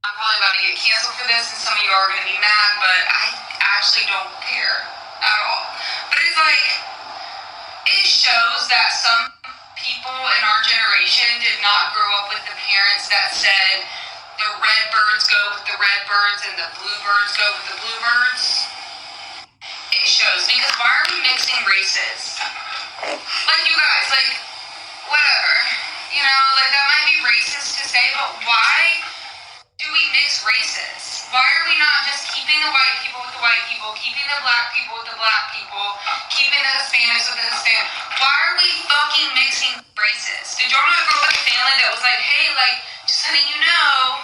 I'm probably about to get canceled for this, and some of you are going to be mad, but I actually don't care at all. But it's like, it shows that some people in our generation did not grow up with the parents that said the red birds go with the red birds and the bluebirds go with the bluebirds. It shows, because why are we mixing races? Like, you guys, like, whatever. You know, like, that might be racist to say, but why do we mix races? Why are we not just keeping the white people with the white people, keeping the black people with the black people, keeping the Hispanics with the Hispanics? Why are we fucking mixing races? Did y'all not grow up with a family that was like, hey, like, just letting you know,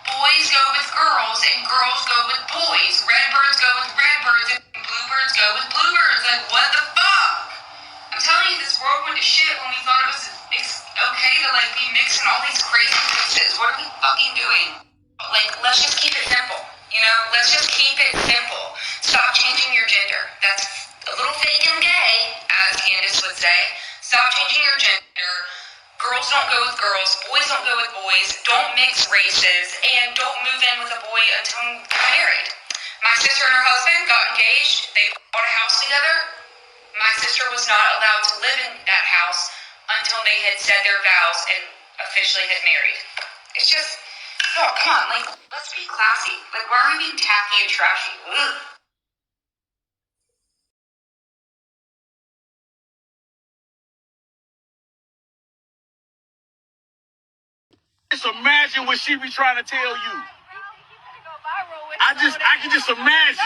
boys go with girls and girls go with boys. Red birds go with red birds and bluebirds go with bluebirds. Like, what the fuck? I'm telling you, this world went to shit when we thought it was okay to, like, be mixing all these crazy races. What are we fucking doing? Like, let's just keep it simple. You know, let's just keep it simple. Stop changing your gender. That's a little fake and gay, as Candace would say. Stop changing your gender. Girls don't go with girls. Boys don't go with boys. Don't mix races. And don't move in with a boy until you're married. My sister and her husband got engaged. They bought a house together. My sister was not allowed to live in that house until they had said their vows and officially had married. It's just, oh, come on, like, let's be classy. Like, why are we being tacky and trashy? Ugh. Just imagine what she be trying to tell you. I can just imagine.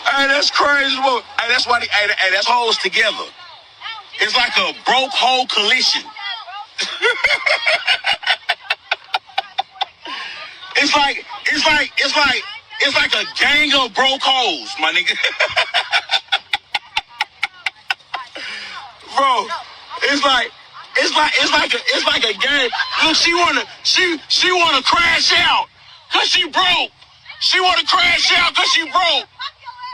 Hey, that's crazy. Hey, that's why that's hoes together. It's like a broke hole collision. It's like a gang of broke hoes, my nigga. Bro, it's like a gang. Look, she wanna crash out cause she broke. She wanna crash out cause she broke.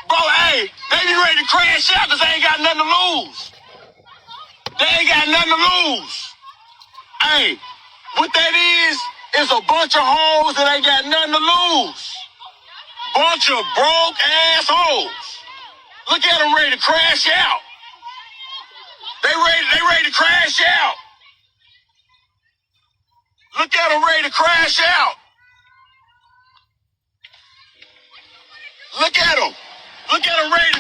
Bro, hey, they be ready to crash out cause they ain't got nothing to lose. They ain't got nothing to lose. Hey, what that is a bunch of hoes that ain't got nothing to lose. Bunch of broke assholes. Look at them ready to crash out. They ready to crash out. Look at them ready to crash out. Look at them. Look at them ready to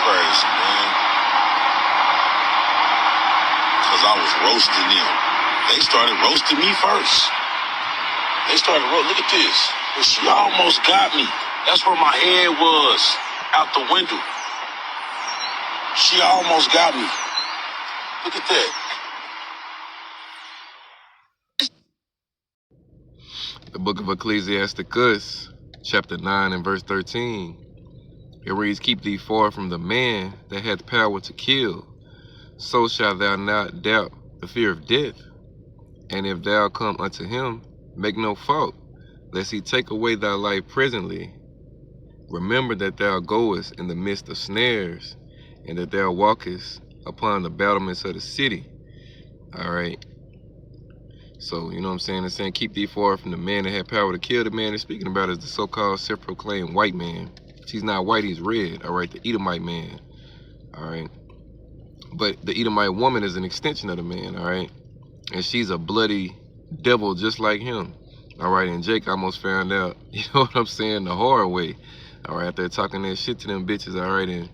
crazy, man. Cause I was roasting them. They started roasting me first. Look at this. Well, she almost got me. That's where my head was, out the window. She almost got me. Look at that. The book of Ecclesiasticus, chapter 9 and verse 13. It reads, keep thee far from the man that hath power to kill, so shalt thou not doubt the fear of death. And if thou come unto him, make no fault, lest he take away thy life presently. Remember that thou goest in the midst of snares, and that thou walkest upon the battlements of the city. All right. So, you know what I'm saying? It's saying, keep thee far from the man that had power to kill. The man is speaking about is the so-called self-proclaimed white man. He's not white, he's red, all right? The Edomite man, all right? But the Edomite woman is an extension of the man, all right? And she's a bloody devil just like him, all right? And Jake almost found out, you know what I'm saying, the hard way, all right? They're talking that shit to them bitches, all right? And,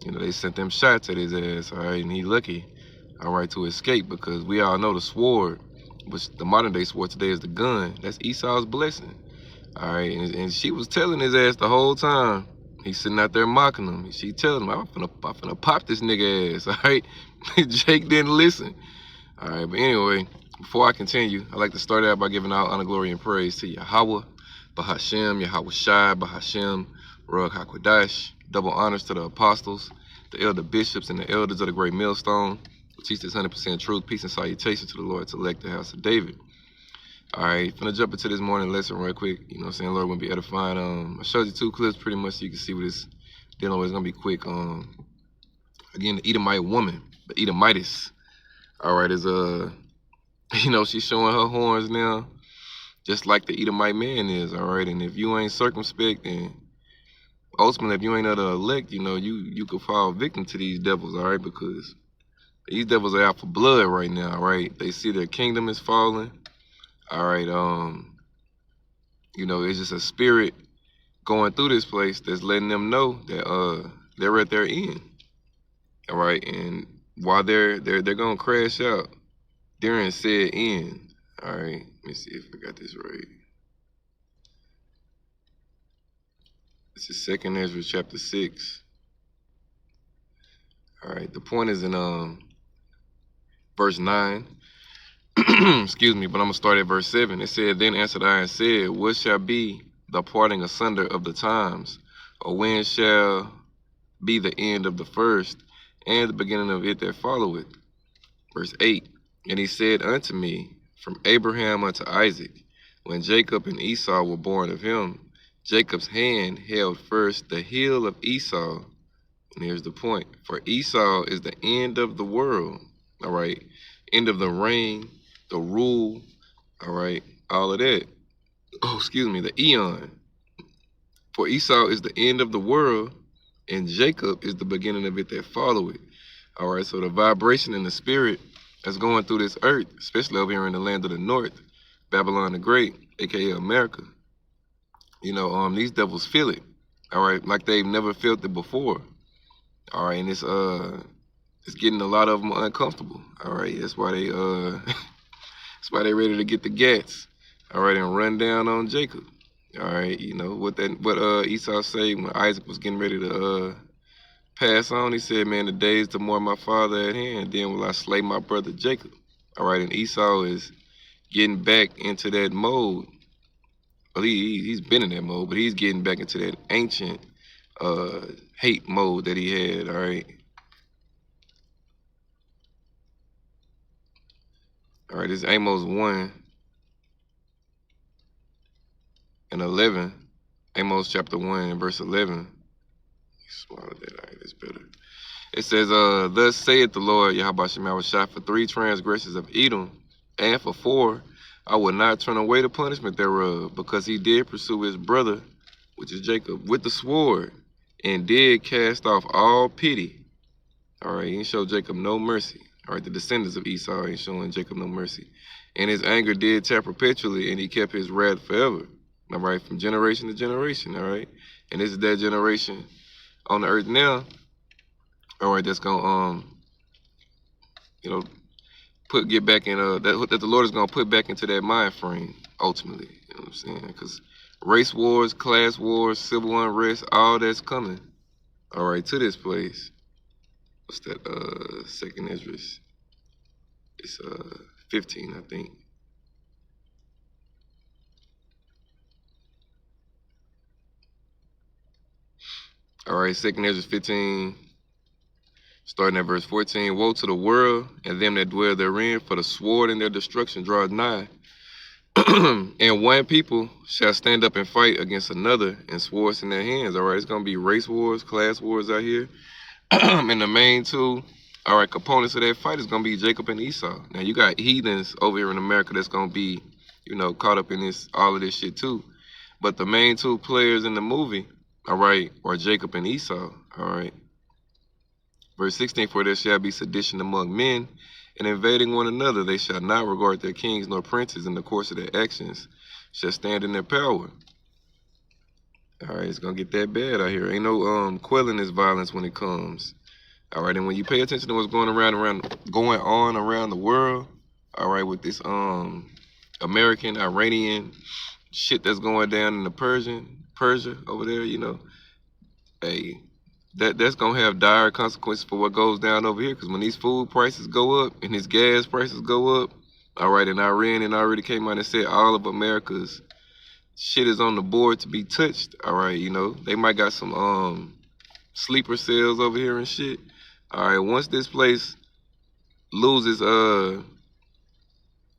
you know, they sent them shots at his ass, all right? And he lucky, all right, to escape, because we all know the sword, which the modern day sword today is the gun. That's Esau's blessing. All right, and she was telling his ass the whole time. He's sitting out there mocking him. She telling him, I'm finna pop this nigga ass, all right? Jake didn't listen. All right, but anyway, before I continue, I'd like to start out by giving all honor, glory, and praise to Yahweh, Bahashem, Yahweh Shai, Bahashem, Ruach HaKodesh. Double honors to the apostles, the elder bishops, and the elders of the great millstone, who teach this 100% truth, peace, and salutation to the Lord, to elect the house of David. All right, finna jump into this morning lesson real quick. You know what I'm saying? Lord, gonna be edifying. I showed you 2 clips pretty much so you can see what it's dealing with. It's gonna be quick. Again, the Edomite woman, the Edomitis. All right, is you know, she's showing her horns now, just like the Edomite man is. All right, and if you ain't circumspect, and ultimately if you ain't of the elect, you know, you could fall victim to these devils. All right, because these devils are out for blood right now. All right, they see their kingdom is falling. All right, you know, it's just a spirit going through this place that's letting them know that they're at their end. All right, and while they're gonna crash out during said end. All right, let me see if I got this right. This is 2nd Ezra chapter 6. All right, the point is in verse 9. Excuse me, but I'm gonna start at verse 7. It said, Then answered I and said, What shall be the parting asunder of the times? Or when shall be the end of the first, and the beginning of it that followeth? Verse 8. And he said unto me, From Abraham unto Isaac, when Jacob and Esau were born of him, Jacob's hand held first the heel of Esau. And here's the point. For Esau is the end of the world. All right. End of the reign, the rule. All right. All of that. Oh, excuse me. The eon. For Esau is the end of the world, and Jacob is the beginning of it that followeth. All right. So the vibration in the spirit that's going through this earth, especially over here in the land of the north, Babylon the Great, aka America. You know, these devils feel it. All right, like they've never felt it before. All right, and it's getting a lot of them uncomfortable. All right, that's why they that's why they ready to get the gats. All right, and run down on Jacob. All right, you know what Esau say when Isaac was getting ready to pass on. He said, "Man, the days the more my father at hand, then will I slay my brother Jacob." All right, and Esau is getting back into that mode. Well, he's been in that mode, but he's getting back into that ancient hate mode that he had. All right. All right, this is Amos 1 and 11. Amos chapter 1 and verse 11. Swallow that. All right, that's better. It says, Thus saith the Lord, Yahweh Shemawah Shai, for 3 transgressions of Edom, and for 4, I will not turn away the punishment thereof, because he did pursue his brother, which is Jacob, with the sword, and did cast off all pity. All right, he ain't showed Jacob no mercy. All right, the descendants of Esau ain't showing Jacob no mercy. And his anger did tear perpetually, and he kept his wrath forever. All right, from generation to generation. All right, and this is that generation on the earth now. All right, that's gonna you know, get back in that the Lord is gonna put back into that mind frame ultimately. You know what I'm saying? Because race wars, class wars, civil unrest, all that's coming. All right, to this place. What's that? 2nd Ezra. It's 15, I think. All right, 2nd Ezra 15. Starting at verse 14, Woe to the world and them that dwell therein, for the sword and their destruction draweth nigh. And one people shall stand up and fight against another, and swords in their hands. All right, it's going to be race wars, class wars out here. And the main 2, all right, components of that fight is going to be Jacob and Esau. Now, you got heathens over here in America that's going to be, you know, caught up in all of this shit too. But the main 2 players in the movie, all right, are Jacob and Esau. All right. Verse 16, for there shall be sedition among men, and invading one another. They shall not regard their kings nor princes, in the course of their actions shall stand in their power. All right, it's going to get that bad out here. Ain't no quelling this violence when it comes. All right, and when you pay attention to what's going on around the world, all right, with this American Iranian shit that's going down in the Persia over there, you know, hey, that's gonna have dire consequences for what goes down over here. Because when these food prices go up and these gas prices go up, all right, and Iran and already came out and said all of America's shit is on the board to be touched. All right, you know, they might got some sleeper cells over here and shit. All right, once this place loses,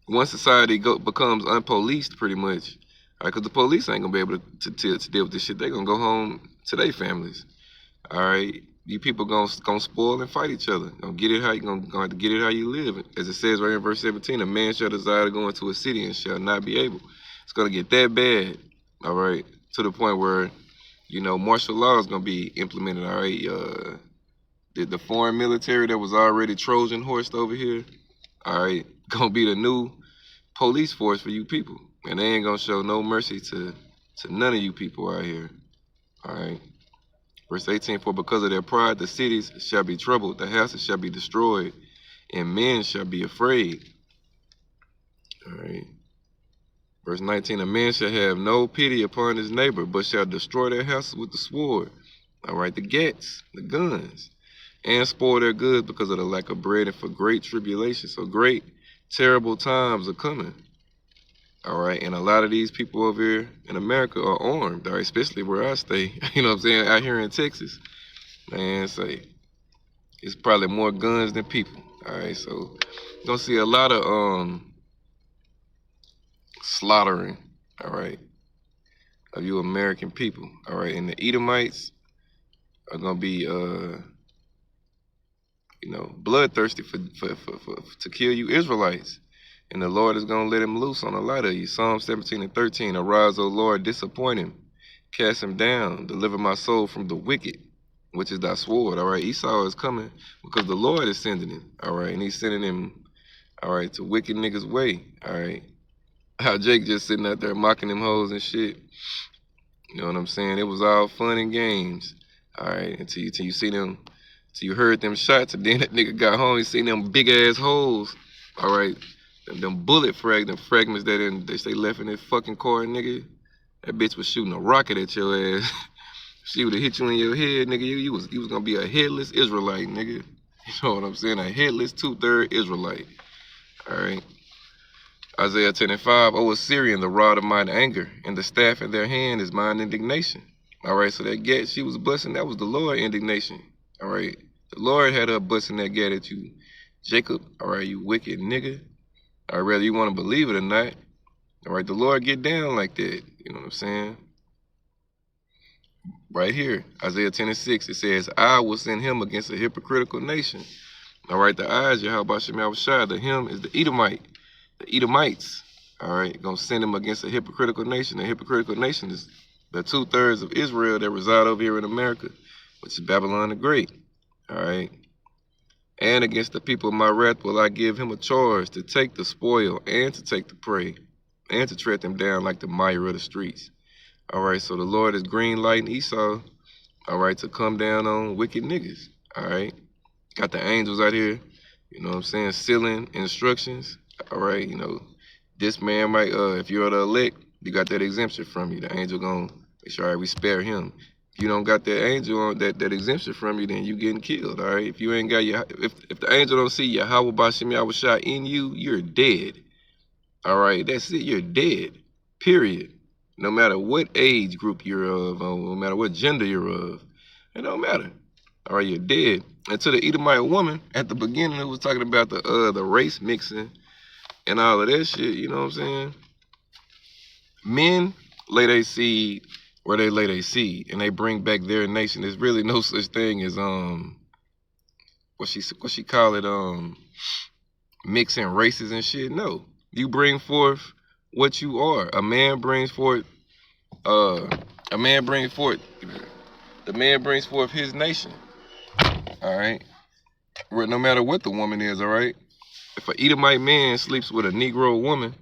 once society becomes unpoliced, pretty much, all right, because the police ain't gonna be able to deal with this shit. They gonna go home to their families. All right, you people gonna spoil and fight each other. Gonna get it how you gonna have to get it how you live. As it says right in verse 17, a man shall desire to go into a city and shall not be able. It's gonna get that bad. All right, to the point where, you know, martial law is gonna be implemented. All right, the foreign military that was already Trojan horsed over here, all right, gonna be the new police force for you people, and they ain't gonna show no mercy to none of you people out here. All right. Verse 18, for because of their pride, the cities shall be troubled, the houses shall be destroyed, and men shall be afraid. All right. Verse 19, a man shall have no pity upon his neighbor, but shall destroy their houses with the sword. All right, the gats, the guns, and spoil their goods because of the lack of bread and for great tribulation. So great, terrible times are coming. All right, and a lot of these people over here in America are armed, all right, especially where I stay, you know what I'm saying, out here in Texas. Man, say, it's probably more guns than people, all right, so you're going to see a lot of slaughtering, all right, of you American people, all right, and the Edomites are going to be, you know, bloodthirsty to kill you Israelites. And the Lord is going to let him loose on a lot of you. Psalm 17 and 13, arise, O Lord, disappoint him. Cast him down. Deliver my soul from the wicked, which is thy sword. All right, Esau is coming because the Lord is sending him. All right, and he's sending him, all right, to wicked niggas' way. All right. How Jake just sitting out there mocking them hoes and shit. You know what I'm saying? It was all fun and games. All right, until you see them, until you heard them shots, and then that nigga got home, he seen them big-ass holes. All right. Them bullet fragments that they left in that fucking car, nigga. That bitch was shooting a rocket at your ass. She would have hit you in your head, nigga. You was gonna be a headless Israelite, nigga. You know what I'm saying? A headless 2/3 Israelite. All right. Isaiah 10 and 5. O Assyrian, the rod of mine anger, and the staff in their hand is mine indignation. All right. So that gat she was busting, that was the Lord indignation. All right. The Lord had her busting that gat at you, Jacob. All right, you wicked nigga. Or whether you want to believe it or not, all right, the Lord get down like that. You know what I'm saying? Right here, Isaiah 10 and 6, it says, I will send him against a hypocritical nation. All right, the eyes, Yahweh Shemel Shai, the him is the Edomite, the Edomites. All right, gonna send him against a hypocritical nation. The hypocritical nation is the 2/3 of Israel that reside over here in America, which is Babylon the Great. All right. And against the people of my wrath will I give him a charge to take the spoil and to take the prey and to tread them down like the mire of the streets. All right, so the Lord is green lighting Esau, all right, to come down on wicked niggas, all right. Got the angels out here, you know what I'm saying, sealing instructions, all right. You know, this man might, if you're the elect, you got that exemption from you. The angel gonna make sure, all right, we spare him. If you don't got that angel on that exemption from you, then you getting killed, all right? If you ain't got your, if the angel don't see Yahweh Bashim Yahweh in you, you're dead, all right? That's it, you're dead, period. No matter what age group you're of, or no matter what gender you're of, it don't matter, all right? You're dead. And to the Edomite woman, at the beginning, it was talking about the race mixing and all of that shit, you know what I'm saying? Men lay their seed where they lay their seed, and they bring back their nation. There's really no such thing as what she call it, mixing races and shit. No, you bring forth what you are. The man brings forth his nation. All right, no matter what the woman is. All right, if an Edomite man sleeps with a Negro woman,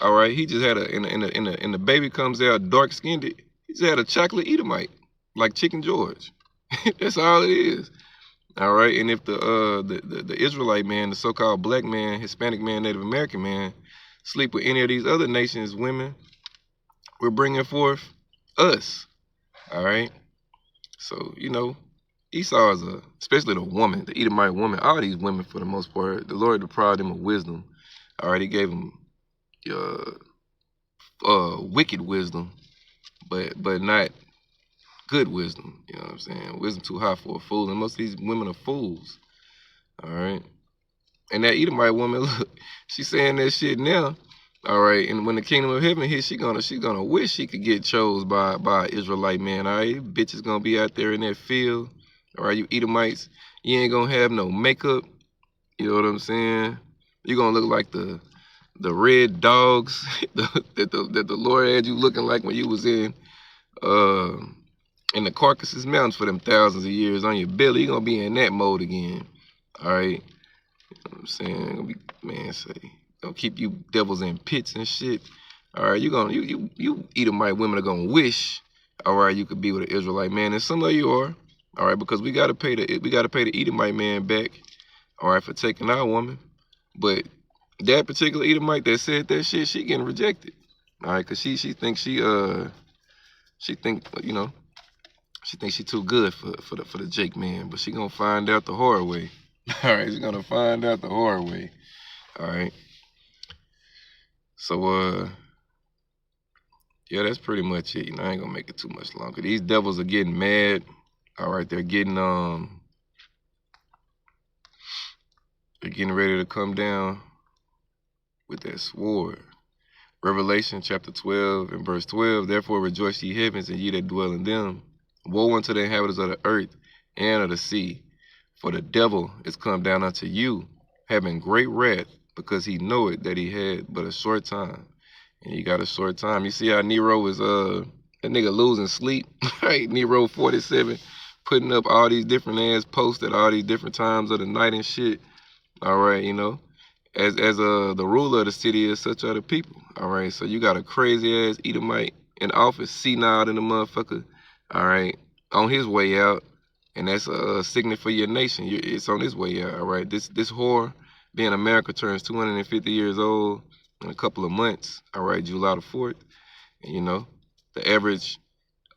all right, he just had and the baby comes out dark skinned. He just had a chocolate Edomite, like Chicken George. That's all it is. All right, and if the Israelite man, the so-called black man, Hispanic man, Native American man, sleep with any of these other nations' women, we're bringing forth us. All right. So Esau is especially the woman, the Edomite woman. All these women, for the most part, the Lord deprived them of wisdom. All right, He gave them wicked wisdom, but not good wisdom. You know what I'm saying? Wisdom too high for a fool, and most of these women are fools. All right. And that Edomite woman, look, she's saying that shit now. All right, and when the kingdom of heaven hits, she gonna wish she could get chose by an Israelite man. All right, bitch is gonna be out there in that field. All right, you Edomites, you ain't gonna have no makeup. You know what I'm saying? You're gonna look like the red dogs that the Lord had you looking like when you was in the Caucasus Mountains for them thousands of years on your belly. You're gonna be in that mode again. All right. You know what I'm saying? Gonna be, man, gonna keep you devils in pits and shit. All right, you Edomite women are gonna wish, all right, you could be with an Israelite man, and some of you are, all right, because we gotta pay the Edomite man back, all right, for taking our woman. But that particular Edomite that said that shit, she getting rejected, all right, cause she thinks she too good for the Jake man, but she gonna find out the hard way. All right, she's gonna find out the hard way. All right. So yeah, that's pretty much it. I ain't gonna make it too much longer. These devils are getting mad. All right, they're getting ready to come down with that sword. Revelation chapter 12 and verse 12. Therefore rejoice ye heavens, and ye that dwell in them. Woe unto the inhabitants of the earth and of the sea, for the devil is come down unto you, having great wrath, because he knoweth that he had but a short time. And he got a short time. You see how Nero is that nigga losing sleep, right? Nero 47 putting up all these different ass posts at all these different times of the night and shit. All right, as the ruler of the city is, such are the people. All right, so you got a crazy ass Edomite in office, senile in the motherfucker. All right, on his way out, and that's a signal for your nation. It's on his way out. All right, this whore, being America, turns 250 years old in a couple of months. All right, July the 4th, and the average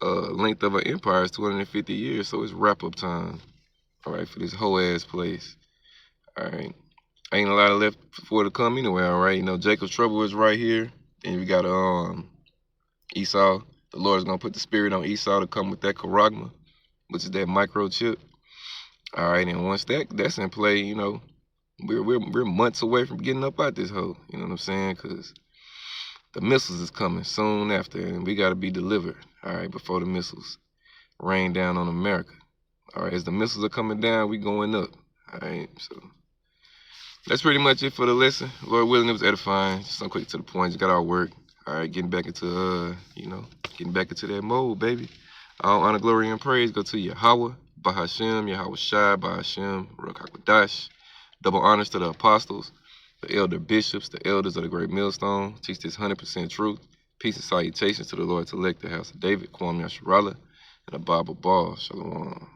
length of an empire is 250 years, so it's wrap up time. All right, for this whole ass place. All right. Ain't a lot of left for it to come anyway, all right? Jacob's trouble is right here. And we got Esau. The Lord's going to put the spirit on Esau to come with that charagma, which is that microchip. All right, and once that's in play, we're months away from getting up out this hole. You know what I'm saying? Because the missiles is coming soon after, and we got to be delivered, all right, before the missiles rain down on America. All right, as the missiles are coming down, we going up, all right? So that's pretty much it for the lesson. Lord willing, it was edifying. Just some quick to the point. Just got our work. All right, getting back into that mode, baby. All honor, glory, and praise go to Yahweh, Bahashem, Yahweh Shai, Bahashem, Ruach HaKodesh. Double honors to the apostles, the elder bishops, the elders of the great millstone. Teach this 100% truth. Peace and salutations to the Lord's elect, the house of David, Kwam Yasharallah, and the Bible Ball. Shalom.